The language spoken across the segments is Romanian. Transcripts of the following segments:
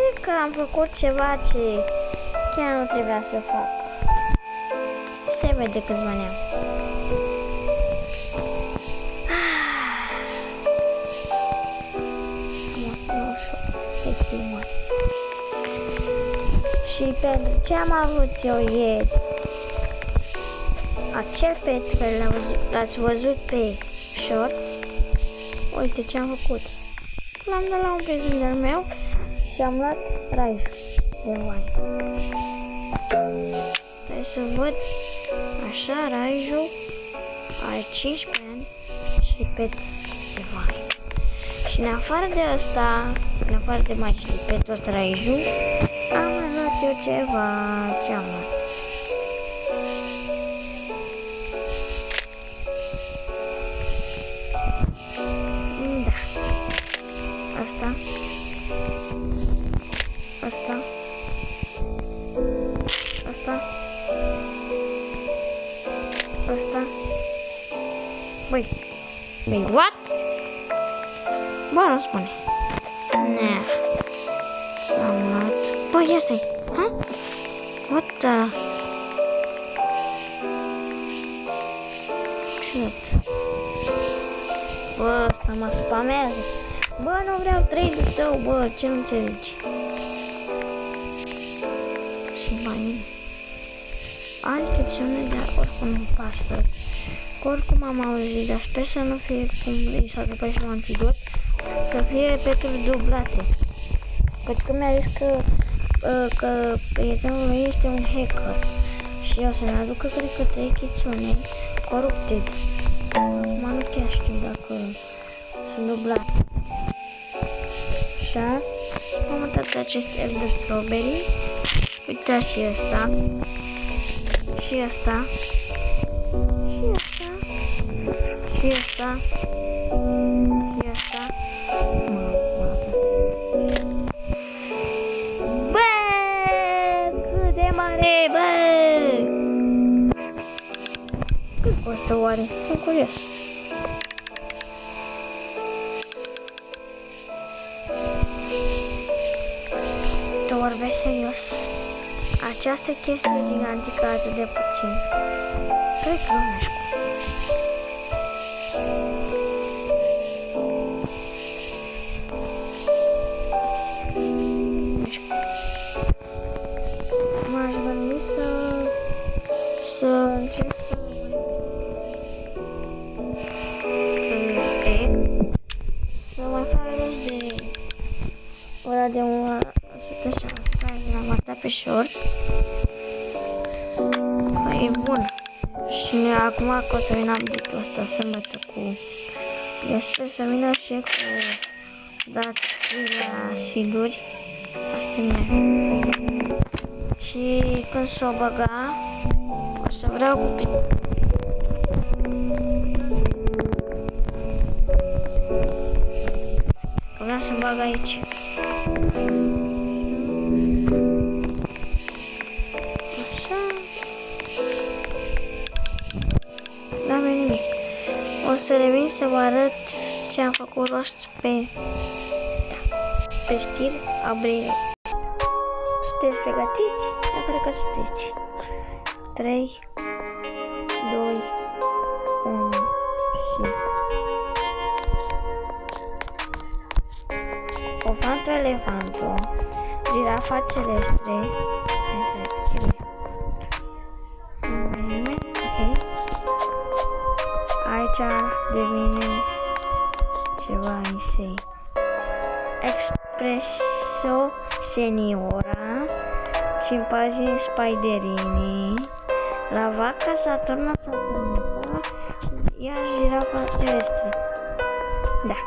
cred că am făcut ceva ce chiar nu trebuia să fac. Se vede câți bani am. Am 198, efectiv mari. Și pentru ce am avut eu ieri, acel pet care l-ați văzut pe shorts, uite ce am făcut. L-am dat la un prieten de-al meu și am luat raif de wine. Hai să văd, așa, raijul are 15 ani și pet de wine. Și în afară de asta, în afară de mai și petul ăsta raijul, am mai luat eu ceva, ce am luat? Da. Asta. Asta. Asta. Asta. Băi, what? Bă, nu spune. Nea. Am luat. Băi, ia stai. Ha? What the? Shit. Bă, ăsta mă spamează. Bă, nu vreau trade-ul tău, bă, ce nu înțelegi? Și mai are chestiune, dar oricum nu pasă. Oricum am auzit, dar sper să nu fie cum i s-a după și un antidot, să fie peturi dublate. Căci că mi-a zis că prietenul meu este un hacker și eu să-mi aducă, cred că 3 chestiune corupted. Acum nu chiar știu dacă sunt dublate. Așa, am uitat acest Elder Strawberry. Uitați și ăsta. Și ăsta. Și ăsta. Și ăsta. Și ăsta. Bă! Cât de mare, bă! Cât costă oare? Sunt curios. Tu vorbești serios? Această chestie gigantică atât de puțin. Cred că nu merg. M-aș gândi să încerc să mai fac rost de ăla de 106 care l-am arătat pe shorts. E bun. Și acum că o să vină update-ul ăsta sâmbătă cu... Eu sper să vină și cu dat la siguri. Asta e mea. Și când s-o băga, o să vreau cu... Vreau să bag aici. N-am nimic. O să revin să vă arăt ce am făcut rost pe știri abril. Sunteți pregătiți? Eu cred că sunteți. 3, 2, 1 și... Ofantul, elefantul, girafa celestre. Aici devine ceva insane. Espresso seniora, cimpanzii spiderini, la vaca Saturna Saturnita, iar girafa celestre. Da.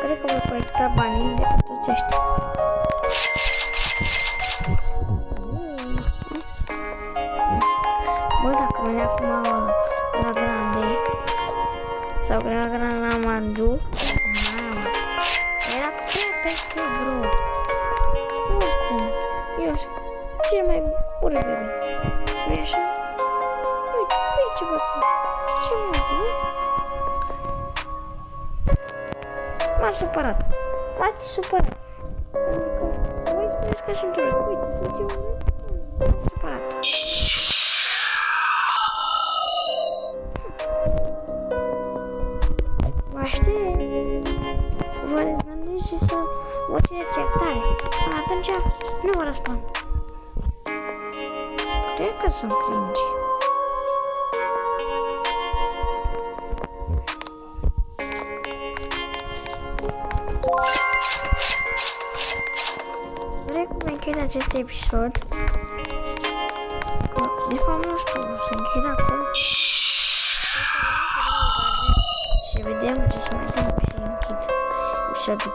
Cred că voi colecta banii de pe toți ăștia. Bă, dacă vine acum la grande sau la grana mandu, mamă, era prea perfect, bro. Oricum, eu sunt cel mai urât bebe. Nu-i așa? Uite, uite ce văd sunt. Ce mai bun, nu? M-a supărat. M-ați supărat. Pentru că Crezi că sunt urât? Uite, sunt eu separat. Vă aștept. Vă răzgândiți și să vă țineți iertare. Până atunci nu vă răspund. Cred că sunt cringe. Cred că închid acest episod. Că, de fapt, nu știu, se închid acum. Și vedem ce se mai întâmplă și închid episodul.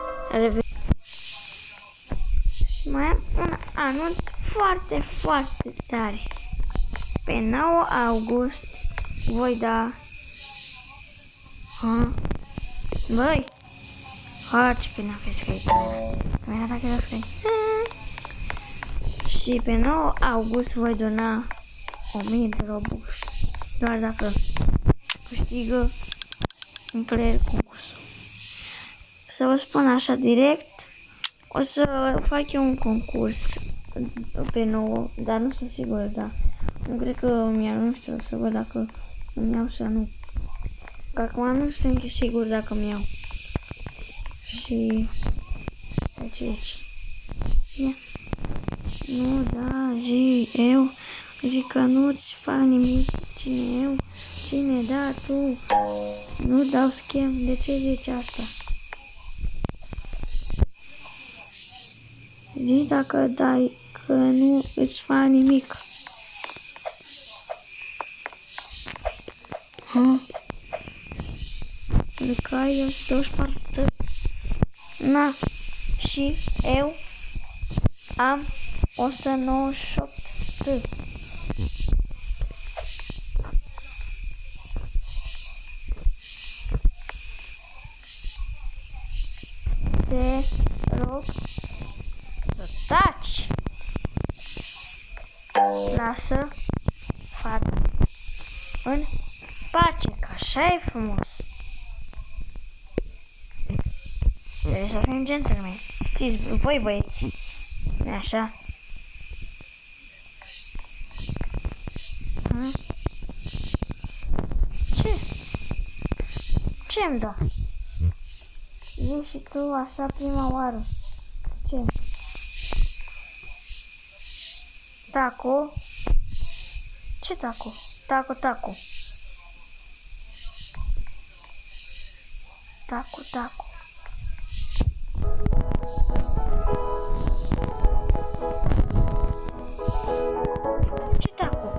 Și mai am un anunț foarte, foarte tare. Pe 9 august voi da... Băi! Ce bine a fost scris. Mi-a dat că scris. Și pe 9 august voi dona 1000 de Robux. Doar dacă câștigă un player concursul. Să vă spun așa direct, o să fac eu un concurs pe 9, dar nu sunt sigur, da. Nu cred că nu știu, să văd dacă îmi iau sau nu. Că acum nu sunt sigur dacă îmi iau. Și... aici. Ia. Nu, da, eu zic că nu-ți fac nimic. Cine eu? Cine, da, tu. Nu dau schem, de ce zici asta? Zici dacă dai, că nu îți fac nimic. Pentru că ai 124. Na, și eu am 198. Te rog să taci. Lasă fata în pace, că așa e frumos. Trebuie să fim gentlemen. Știți, voi băieți. Nu așa? Ce? Ce-mi da? Zici și tu așa prima oară. Ce? Taco? Ce taco? Taco. Taco. Ce taco?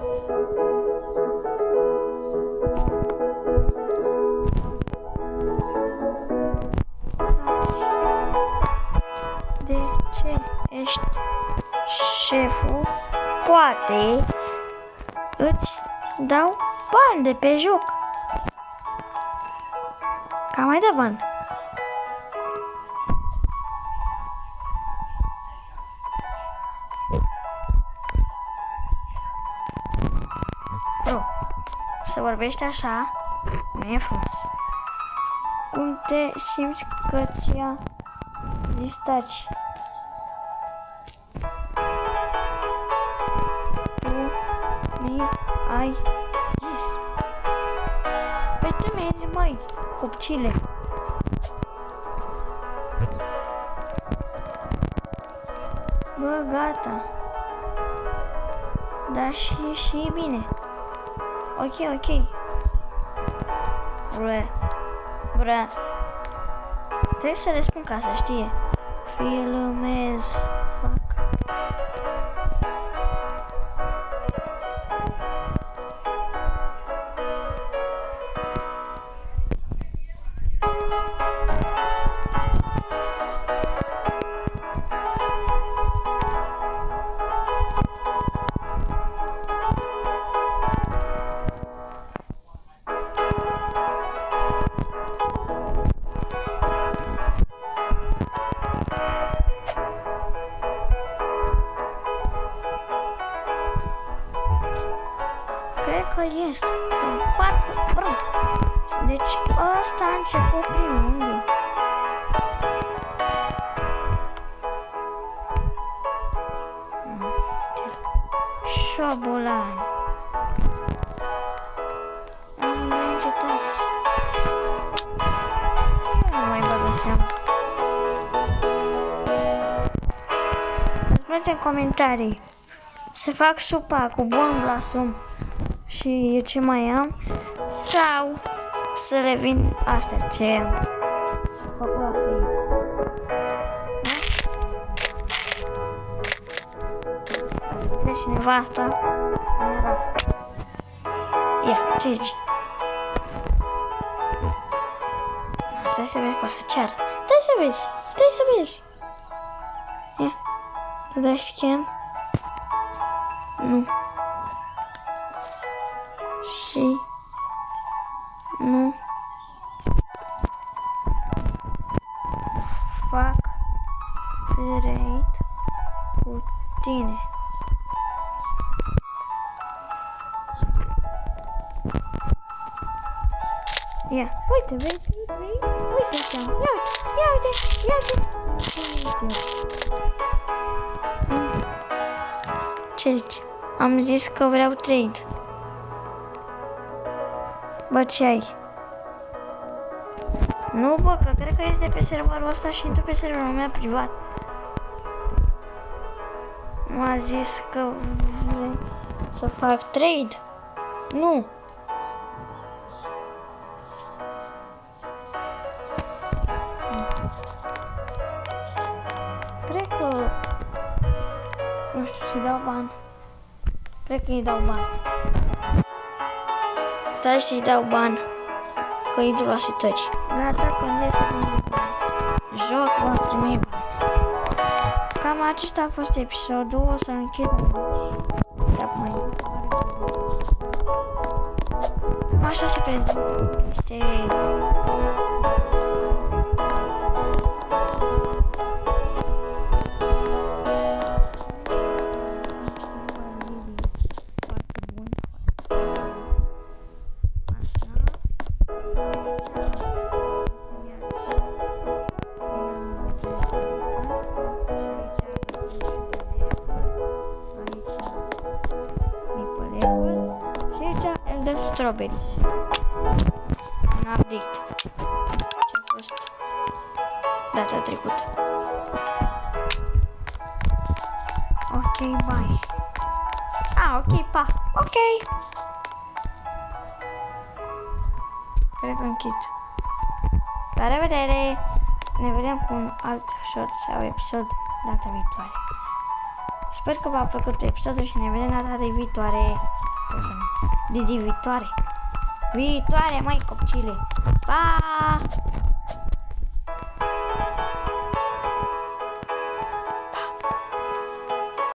De ce ești șeful? Poate îți dau bani de pe joc. Ca mai dă bani. Să vorbești așa nu e frumos. Cum te simți că ți-a zis taci? Tu mi-ai zis. Păi tu mi-ai zis, măi, copcile. Bă, gata. Da, și bine. Ok. Bra. Trebuie să le spun ca să știe. Filmez. Fac. Că ies, parcă, bro. Deci ăsta a început primul, unde? bolan. Amândoi încetați. Eu nu mai bag în seama. Spuneți în comentarii să fac supa cu bun blasum și ce mai am sau să le vin astea ce am făcut la fel. Deci nevasta era asta. Ia, ce zici? Stai să vezi că o să ceară. Stai să vezi, stai să vezi. Ia, tu dai schem? Nu. Și nu fac trade cu tine. Ia, uite, vei, uite așa, ia uite. Ce zici? Am zis că vreau trade. Bă, ce ai? Nu, bă, că cred că este pe serverul ăsta și intru pe serverul meu privat. M-a zis că vrei să fac trade. Nu. Cred că... Nu știu, să-i dau bani. Cred că îi dau bani. Stai să-i dau bani. Că intru la setări. Gata, când e să pun joc, vom primi bani. Cam acesta a fost episodul. O să închid. Dacă mai așa se prezintă niște... Strawberry. Un update. Ce a fost data trecută. Ok, bye. Ok, pa. Ok. Cred că închid. La revedere. Ne vedem cu un alt short sau episod data viitoare. Sper că v-a plăcut episodul și ne vedem data viitoare. Viitoare, măi, copcile. Pa!